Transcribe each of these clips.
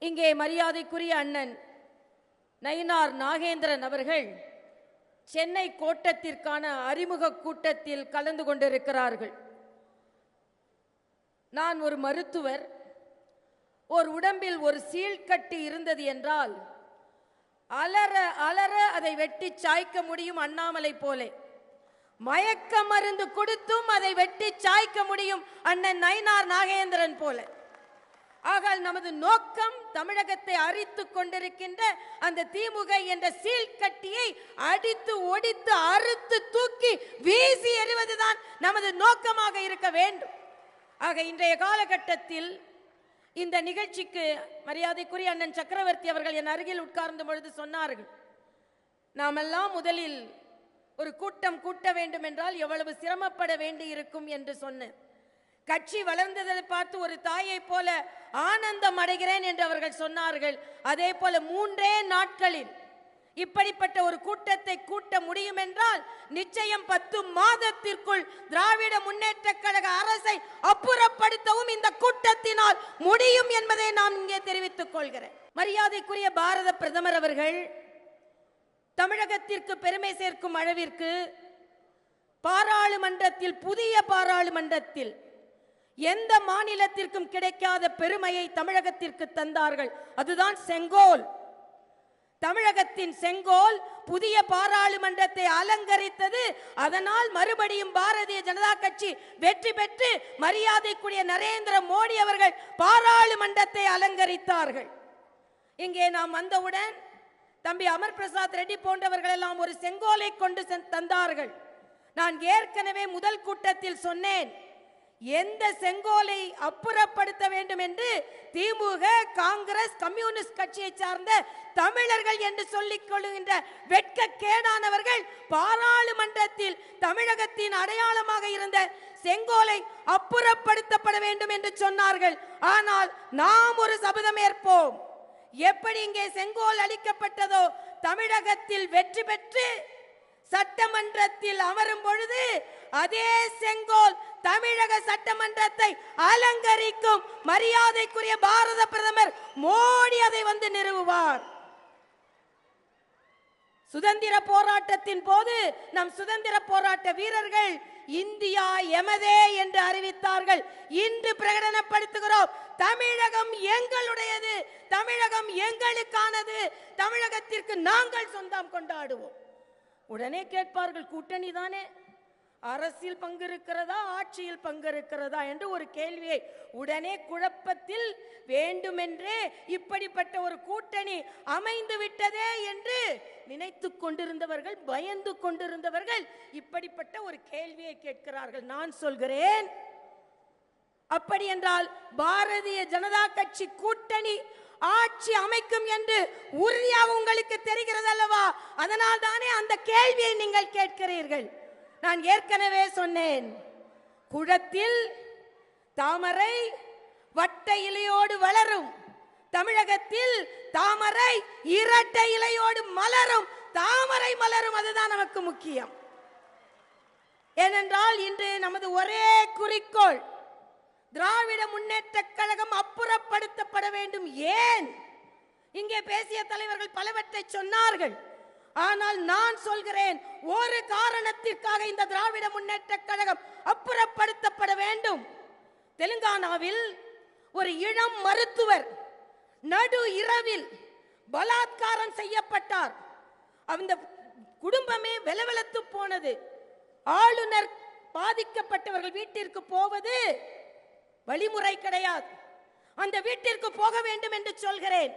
இங்கே மரியாதைக்குரிய அண்ணன் நயினார் நாகேந்திரன் அவர்கள் சென்னை கோட்டத்திற்கான அறிமுக கூட்டத்தில் கலந்து கொண்டிருக்கிறார்கள். நான் ஒரு மருத்துவர். ஒரு உடம்பில் ஒரு சீழ்கட்டி இருந்தது என்றால் அலற அலற அதை வெட்டி சாய்க்க முடியும் அண்ணாமலை போலே. மயக்க மருந்து கொடுத்தும் அதை வெட்டி சாய்க்க முடியும் அண்ணன் நயினார் நாகேந்திரன் போல. ஆகால் நமது நோக்கம் தமிழகத்தை அரித்து கொண்டிருக்கின்ற அந்த திமுக என்ற சீழ்கட்டியை அடித்து ஒடித்து அறுத்து தூக்கி வீசி எறிவதுதான் நமது நோக்கமாக இருக்க வேண்டும். ஆக இன்றைய காலகட்டத்தில் இந்த நிகழ்ச்சிக்கு மரியாதைக்குரிய அண்ணன் சக்கரவர்த்தி அவர்கள் என் அருகில் உட்கார்ந்த பொழுது சொன்னார்கள், நாமெல்லாம் முதலில் ஒரு கூட்டம் கூட்ட வேண்டும் என்றால் எவ்வளவு சிரமப்பட வேண்டி இருக்கும் என்று சொன்னேன். கட்சி வளர்ந்ததை பார்த்து ஒரு தாயை போல ஆனந்தம் அடைகிறேன் என்று அவர்கள் சொன்னார்கள். அதே போல 3 நாட்களில் இப்படிப்பட்ட ஒரு கூட்டத்தை கூட்ட முடியும் என்றால் நிச்சயம் 10 மாதத்திற்குள் திராவிட முன்னேற்ற கழக அரசை அப்புறப்படுத்தவும் இந்த கூட்டத்தினால் முடியும் என்பதை நான் இங்கே தெரிவித்துக் கொள்கிறேன். மரியாதைக்குரிய பாரத பிரதமர் அவர்கள் தமிழகத்திற்கு பெருமை சேர்க்கும் அளவிற்கு பாராளுமன்றத்தில், புதிய பாராளுமன்றத்தில் எந்த மாநிலத்திற்கும் கிடைக்காத பெருமையை தமிழகத்திற்கு தந்தார்கள். அதுதான் செங்கோல். தமிழகத்தின் செங்கோல் புதிய பாராளுமன்றத்தை அலங்கரித்தது. அதனால் மறுபடியும் பாரதிய ஜனதா கட்சி வெற்றி பெற்று மரியாதைக்குரிய நரேந்திர மோடி அவர்கள் பாராளுமன்றத்தை அலங்கரித்தார்கள். இங்கே நாம் வந்தவுடன் தம்பி அமர் பிரசாத் ரெட்டி போன்றவர்கள் எல்லாம் ஒரு செங்கோலை கொண்டு தந்தார்கள். நான் ஏற்கனவே முதல் கூட்டத்தில் சொன்னேன், எந்த செங்கோலை அப்புறப்படுத்த வேண்டும் என்று திமுக, காங்கிரஸ், கம்யூனிஸ்ட் கட்சியை சார்ந்த தமிழர்கள் என்று சொல்லிக் கொள்கின்ற வெட்கக்கேடானவர்கள் பாராளுமன்றத்தில் தமிழகத்தின் அடையாளமாக இருந்த செங்கோலை அப்புறப்படுத்தப்பட வேண்டும் என்று சொன்னார்கள். ஆனால் நாம் ஒரு சபதம் ஏற்போம். எப்படி இங்கே செங்கோல் அளிக்கப்பட்டதோ தமிழகத்தில் வெற்றி பெற்று சட்டமன்றத்தில் அமரும் பொழுது அதே செங்கோல் தமிழக சட்டமன்றத்தை அலங்கரிக்கும். மரியாதைக்குரிய பாரத பிரதமர் மோடி அதை வந்து நிறுவுவார். சுதந்திர போராட்டத்தின் போது நம் சுதந்திர போராட்ட வீரர்கள் இந்தியா எமதே என்று அறிவித்தார்கள். இன்று பிரகடனப்படுத்துகிறோம், தமிழகம் எங்களுடையது, தமிழகம் எங்களுக்கானது, தமிழகத்திற்கு நாங்கள் சொந்தம் கொண்டாடுவோம். உடனே கேட்பார்கள், கூட்டணி தானே, அரசியல் பங்கு இருக்கிறதா, ஆட்சியில் பங்கு இருக்கிறதா என்று ஒரு கேள்வியை உடனே குழப்பத்தில் வேண்டுமென்றே இப்படிப்பட்ட ஒரு கூட்டணி அமைந்து விட்டதே என்று நினைத்து கொண்டிருந்தவர்கள், பயந்து கொண்டிருந்தவர்கள் இப்படிப்பட்ட ஒரு கேள்வியை கேட்கிறார்கள். நான் சொல்கிறேன், அப்படி என்றால் பாரதிய ஜனதா கட்சி கூட்டணி ஆட்சி அமைக்கும் என்று உறுதியாக உங்களுக்கு தெரிகிறது அல்லவா? அதனால் தானே அந்த கேள்வியை நீங்கள் கேட்கிறீர்கள். நான் ஏற்கனவே சொன்னேன், குளத்தில் தாமரை வட்ட இலையோடு வளரும், தமிழகத்தில் தாமரை இரட்டை இலையோடு மலரும், தாமரை மலரும். அதுதான் நமக்கு முக்கியம். ஏனென்றால் இன்று நமது ஒரே குறிக்கோள் திராவிட முன்னேற்ற கழகம் அப்புறப்படுத்தப்பட வேண்டும். ஏன்? இங்கே பேசிய தலைவர்கள் பலவற்றை சொன்னார்கள். ஆனால் நான் சொல்கிறேன், ஒரு காரணத்திற்காக இந்த திராவிட முன்னேற்ற கழகம் அப்புறப்படுத்தப்பட வேண்டும். தெலுங்கானாவில் ஒரு இளம் மருத்துவர் நடு இரவில் பலாத்காரம் செய்யப்பட்டார். அந்த குடும்பமே வெலவெலத்து போனது. ஆளுநர் பாதிக்கப்பட்டவர்கள் வீட்டிற்கு போவது வழிமுறை கிடையாது. அந்த வீட்டிற்கு போக வேண்டும் என்று சொல்கிறேன்.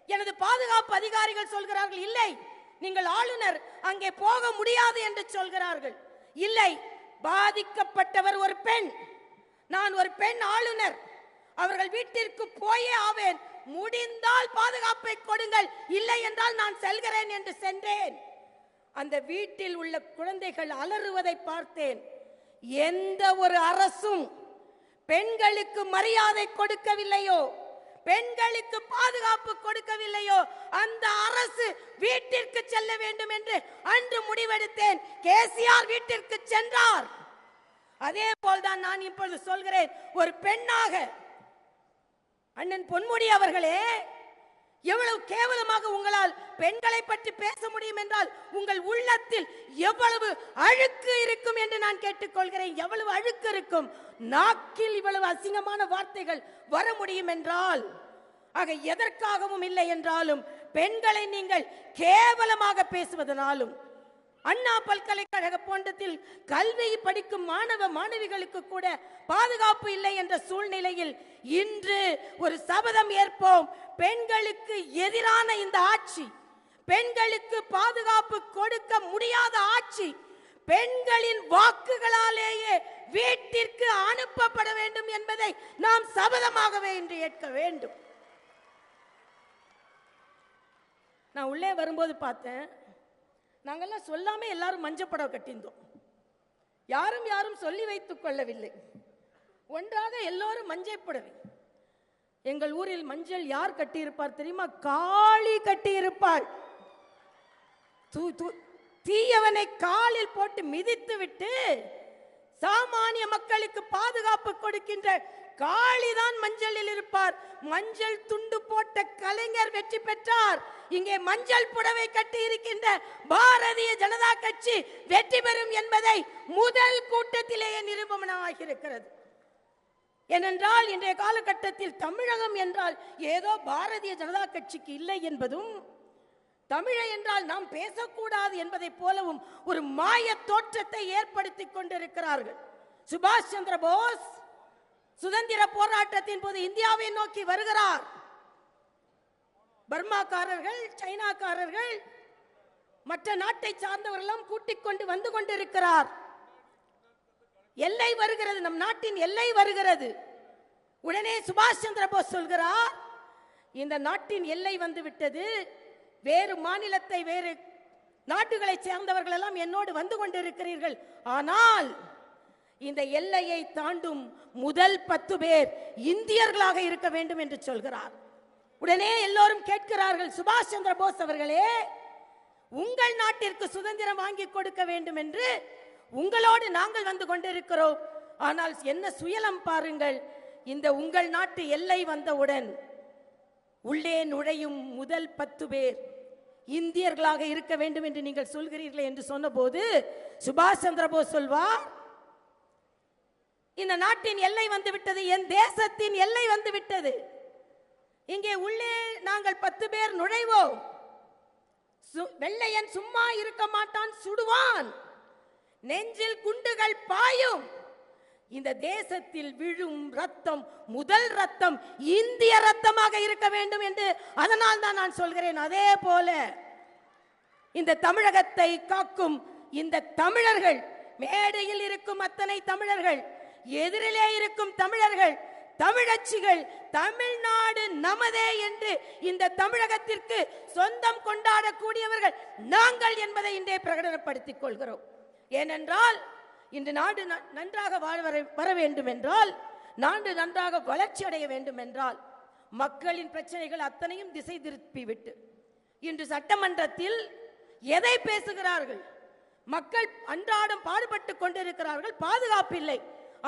எனது பாதுகாப்பு அதிகாரிகள் சொல்கிறார்கள், இல்லை, நீங்கள் ஆளுநர் அங்கே போக முடியாது என்று சொல்கிறார்கள். இல்லை, பாதிக்கப்பட்டவர் ஒரு பெண், நான் ஒரு பெண் ஆளுநர், அவர்கள் வீட்டிற்கு போயே ஆவேன். முடிந்தால் பாதுகாப்பை கொடுங்கள், இல்லை என்றால் நான் செல்கிறேன் என்று சென்றேன். அந்த வீட்டில் உள்ள குழந்தைகள் அலறுவதை பார்த்தேன். எந்த ஒரு அரசும் பெண்களுக்கு மரியாதை கொடுக்கவில்லையோ, பெண்களுக்கு பாதுகாப்பு கொடுக்கவில்லையோ, அந்த அரசு வீட்டிற்கு செல்ல வேண்டும் என்று அன்று முடிவெடுத்தேன். கேசிஆர் வீட்டிற்கு சென்றார். அதே போல்தான் நான் இப்பொழுது சொல்கிறேன், ஒரு பெண்ணாக அண்ணன் பொன்முடி அவர்களே, எவ்வளவு கேவலமாக உங்களால் பெண்களை பற்றி பேச முடியும் என்றால் உங்கள் உள்ளத்தில் எவ்வளவு அழுக்கு இருக்கும் என்று நான் கேட்டுக்கொள்கிறேன். எவ்வளவு அழுக்கு இருக்கும், நாக்கில் இவ்வளவு அசிங்கமான வார்த்தைகள் வர முடியும் என்றால், ஆக எதற்காகவும் இல்லை என்றாலும் பெண்களை நீங்கள் கேவலமாக பேசுவதனாலும், அண்ணா பல்கலைக்கழக போன்றத்தில் கல்வி படிக்கும் மாணவ மாணவிகளுக்கு கூட பாதுகாப்பு இல்லை என்ற சூழ்நிலையில் இன்று ஒரு சபதம் ஏற்போம். பெண்களுக்கு எதிரான இந்த ஆட்சி, பெண்களுக்கு பாதுகாப்பு கொடுக்க முடியாத ஆட்சி, பெண்களின் வாக்குகளாலேயே வீட்டிற்கு அனுப்பப்பட வேண்டும் என்பதை நாம் சபதமாகவே இன்று ஏற்க வேண்டும். நான் உள்ளே வரும்போது பார்த்தேன், நாங்கெல்லாம் சொல்லாம எல்லாரும் மஞ்சப்படம் கட்டியிருந்தோம். யாரும் சொல்லி வைத்துக் கொள்ளவில்லை. ஒன்றாக எல்லோரும் மஞ்சள் புடவை. எங்கள் ஊரில் மஞ்சள் யார் கட்டியிருப்பார் தெரியுமா? காளி கட்டியிருப்பாள். தீயவனை காலில் போட்டு மிதித்து விட்டு சாமானிய மக்களுக்கு பாதுகாப்பு கொடுக்கின்ற காளிதான் மஞ்சளில் இருப்பார். மஞ்சள் துண்டு போட்ட கலைஞர் வெற்றி பெற்றார். இங்கே மஞ்சள் புடவை கட்டி இருக்கின்ற பாரதிய ஜனதா கட்சி வெற்றி பெறும் என்பதை முதல் கூட்டத்திலேயே நிரூபணமாக இருக்கிறது. ஏனென்றால் இன்றைய காலகட்டத்தில் தமிழகம் என்றால் ஏதோ பாரதிய ஜனதா கட்சிக்கு இல்லை என்பதும், தமிழை என்றால் நாம் பேசக்கூடாது என்பதை போலவும் ஒரு மாய தோற்றத்தை ஏற்படுத்திக் கொண்டிருக்கிறார்கள். சுபாஷ் சந்திர போஸ் சுதந்திர போராட்டத்தின் போது இந்தியாவை நோக்கி வருகிறார். பர்மாக்காரர்கள், சைனாக்காரர்கள், மற்ற நாட்டை சார்ந்தவர்களும் கூட்டிக் கொண்டு வந்து கொண்டிருக்கிறார். எல்லை வருகிறது, நம் நாட்டின் எல்லை வருகிறது. உடனே சுபாஷ் சந்திர போஸ் சொல்கிறார், இந்த நாட்டின் எல்லை வந்து விட்டது, வேறு மாநிலத்தை, வேறு நாட்டுகளை சேர்ந்தவர்கள் எல்லாம் என்னோடு வந்து கொண்டிருக்கிறீர்கள், ஆனால் இந்த எல்லையை தாண்டும் முதல் 10 பேர் இந்தியர்களாக இருக்க வேண்டும் என்று சொல்கிறார். உடனே எல்லோரும் கேட்கிறார்கள், சுபாஷ் சந்திர போஸ் அவர்களே, உங்கள் நாட்டிற்கு சுதந்திரம் வாங்கி கொடுக்க வேண்டும் என்று உங்களோடு நாங்கள் வந்து கொண்டிருக்கிறோம், ஆனால் என்ன சுயலம் பாருங்கள், இந்த உங்கள் நாட்டு எல்லை வந்தவுடன் உள்ளே நுழையும் முதல் 10 பேர் இந்தியர்களாக இருக்க வேண்டும் என்று நீங்கள் சொல்கிறீர்களே என்று சொன்னபோது சுபாஷ் சந்திர போஸ் சொல்வார், இந்த நாட்டின் எல்லை வந்து விட்டது, என் தேசத்தின் எல்லை வந்து விட்டது, இங்கே உள்ளே நாங்கள் 10 பேர் நுழைவோம், வெள்ளையன் சும்மா இருக்க மாட்டான், சுடுவான், நெஞ்சில் குண்டுகள் பாயும், இந்த தேசத்தில் விழும் ரத்தம் முதல் ரத்தம் இந்திய ரத்தமாக இருக்க வேண்டும் என்று அதனால் தான் நான் சொல்கிறேன். அதே போல இந்த தமிழகத்தை காக்கும் இந்த தமிழர்கள், மேடையில் இருக்கும் அத்தனை தமிழர்கள், எதிரிலே இருக்கும் தமிழர்கள், தமிழச்சிகள், தமிழ்நாடு நமதே என்று இந்த தமிழகத்திற்கு சொந்தம் கொண்டாடக்கூடியவர்கள் நாங்கள் என்பதை இன்றே பிரகடனப்படுத்திக் கொள்கிறோம். ஏனென்றால் இன்று நாடு நன்றாக வர வேண்டும் என்றால், நாடு நன்றாக வளர்ச்சி அடைய வேண்டும் என்றால், மக்களின் பிரச்சனைகள் அத்தனையும் திசை திருப்பிவிட்டு இன்று சட்டமன்றத்தில் எதை பேசுகிறார்கள்? மக்கள் அன்றாடம் பாடுபட்டு கொண்டிருக்கிறார்கள், பாதுகாப்பு இல்லை,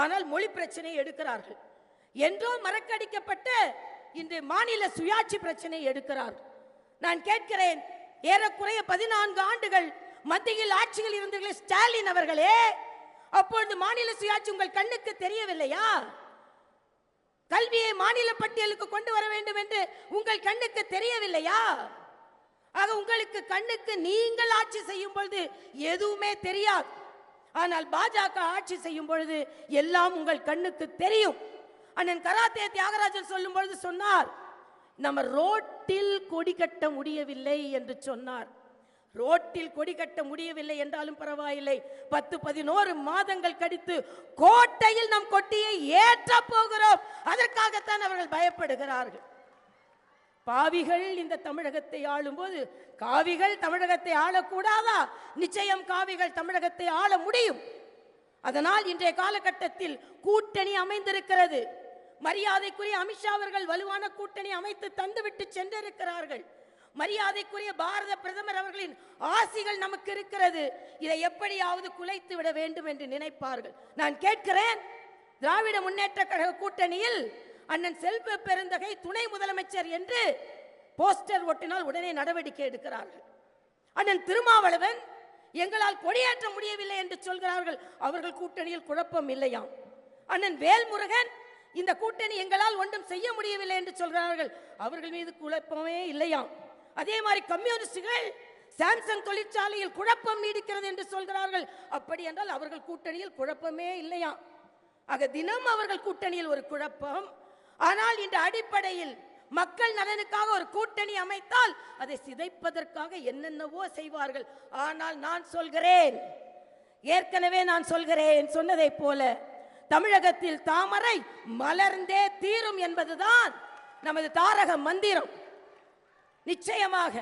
ஆனால் மொழி பிரச்சனை எடுக்கிறார்கள். என்றோ மறக்கடிக்கப்பட்ட இன்று மாநில சுயாட்சி பிரச்சனை எடுக்கிறார்கள். நான் கேட்கிறேன், ஏறக்குறைய 14 ஆண்டுகள் மத்தியில் ஆட்சியில் இருந்தீர்களே ஸ்டாலின் அவர்களே, அப்பொழுது மாநில சுயாட்சி உங்கள் கண்ணுக்கு தெரியவில்லையா? கல்வியை மாநில பட்டியலுக்கு கொண்டு வர வேண்டும் என்று உங்கள் கண்ணுக்கு தெரியவில்லையா? ஆக உங்களுக்கு கண்ணுக்கு நீங்கள் ஆட்சி செய்யும் பொழுது எதுவுமே தெரியாது, ஆனால் பாஜக ஆட்சி செய்யும் பொழுது எல்லாம் உங்கள் கண்ணுக்கு தெரியும். அண்ணன் கராத்தே தியாகராஜன் சொல்லும் பொழுது சொன்னார், நம்ம ரோட்டில் கொடி கட்ட முடியவில்லை என்று சொன்னார். ரோட்டில் கொடி கட்ட முடியவில்லை என்றாலும் பரவாயில்லை, 10-11 மாதங்கள் கழித்து கோட்டையில் நம் கொடியை ஏற்ற போகிறோம், அதற்காகத்தான் அவர்கள் பயப்படுகிறார்கள். பாவிகள் இந்த தமிழகத்தை ஆளும் போது காவிகள் தமிழகத்தை ஆளக்கூடாதா? நிச்சயம் காவிகள் தமிழகத்தை ஆள முடியும். அதனால் இன்றைய காலகட்டத்தில் கூட்டணி அமைந்திருக்கிறது. மரியாதைக்குரிய அமித்ஷா அவர்கள் வலுவான கூட்டணி அமைத்து தந்துவிட்டு சென்றிருக்கிறார்கள். மரியாதைக்குரிய பாரத பிரதமர் அவர்களின் ஆசிகள் நமக்கு இருக்கிறது. இதை எப்படியாவது குலைத்து விட வேண்டும் என்று நினைப்பார்கள். நான் கேட்கிறேன், திராவிட முன்னேற்ற கழக கூட்டணியில் அண்ணன் செல்வ பெருந்தகை துணை முதலமைச்சர் என்று போஸ்டர் ஒட்டினால் உடனே நடவடிக்கை எடுக்கிறார்கள். அண்ணன் திருமாவளவன் எங்களால் கொடியேற்ற முடியவில்லை என்று சொல்கிறார்கள். அவர்கள் கூட்டணியில் குழப்பம் இல்லையாம். அண்ணன் வேல்முருகன் இந்த கூட்டணி எங்களால் ஒன்றும் செய்ய முடியவில்லை என்று சொல்கிறார்கள். அவர்கள் மீது குழப்பமே இல்லையாம். அதே மாதிரி கம்யூனிஸ்டுகள் சாம்சங் தொழிற்சாலையில் குழப்பம் நீடிக்கிறது என்று சொல்கிறார்கள். அப்படி என்றால் அவர்கள் கூட்டணியில் குழப்பமே இல்லையாம். ஆக தினம் அவர்கள் கூட்டணியில் ஒரு குழப்பம். ஆனால் இந்த அடிப்படையில் மக்கள் நலனுக்காக ஒரு கூட்டணி அமைத்தால் அதை சிதைப்பதற்காக என்னென்னவோ செய்வார்கள். ஆனால் நான் சொல்கிறேன், ஏற்கனவே நான் சொல்கிறேன், சொன்னதை போல தமிழகத்தில் தாமரை மலர்ந்தே தீரும் என்பதுதான் நமது தாரக மந்திரம். நிச்சயமாக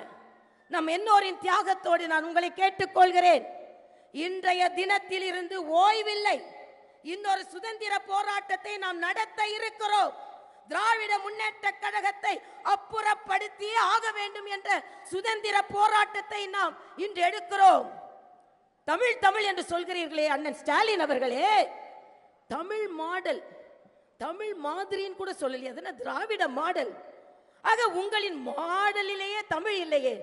நம் எல்லோரின் தியாகத்தோடு நான் உங்களை கேட்டுக்கொள்கிறேன். இன்றைய தினத்தில் இருந்து ஓய்வில்லை. இன்னொரு சுதந்திர போராட்டத்தை நாம் நடத்த இருக்கிறோம். திராவிட முன்னேற்ற கழகத்தை அப்புறப்படுத்தியே ஆக வேண்டும் என்ற சுதந்திர போராட்டத்தை நாம் இன்று எடுக்கிறோம். தமிழ் தமிழ் என்று சொல்கிறீர்களே அண்ணன் ஸ்டாலின் அவர்களே, தமிழ் மாடல், தமிழ் மாதிரின்னு கூட சொல்லலையே, அது திராவிட மாடல். ஆக உங்களின் மாடலிலேயே தமிழ் இல்லையே.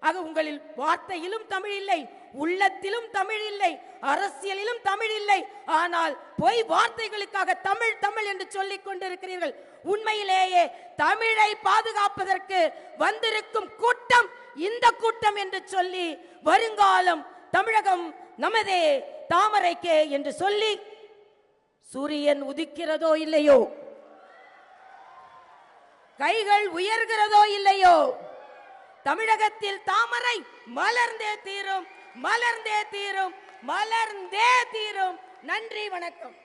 ஆக உங்களில் வார்த்தையிலும் தமிழ் இல்லை, உள்ளத்திலும் தமிழ் இல்லை, அரசியலிலும் தமிழ் இல்லை. ஆனால் பொய் வார்த்தைகளுக்காக தமிழ் தமிழ் என்று சொல்லிக் கொண்டிருக்கிறீர்கள். உண்மையிலேயே தமிழை பாதுகாப்பதற்கு வந்திருக்கும் கூட்டம் இந்த கூட்டம் என்று சொல்லி வருங்காலம் தமிழகம் நமதே, தாமரைக்கே என்று சொல்லி சூரியன் உதிக்கிறதோ இல்லையோ, கைகள் உயர்கிறதோ இல்லையோ, தமிழகத்தில் தாமரை மலர்ந்தே தீரும், மலர்ந்தே தீரும், மலர்ந்தே தீரும். நன்றி, வணக்கம்.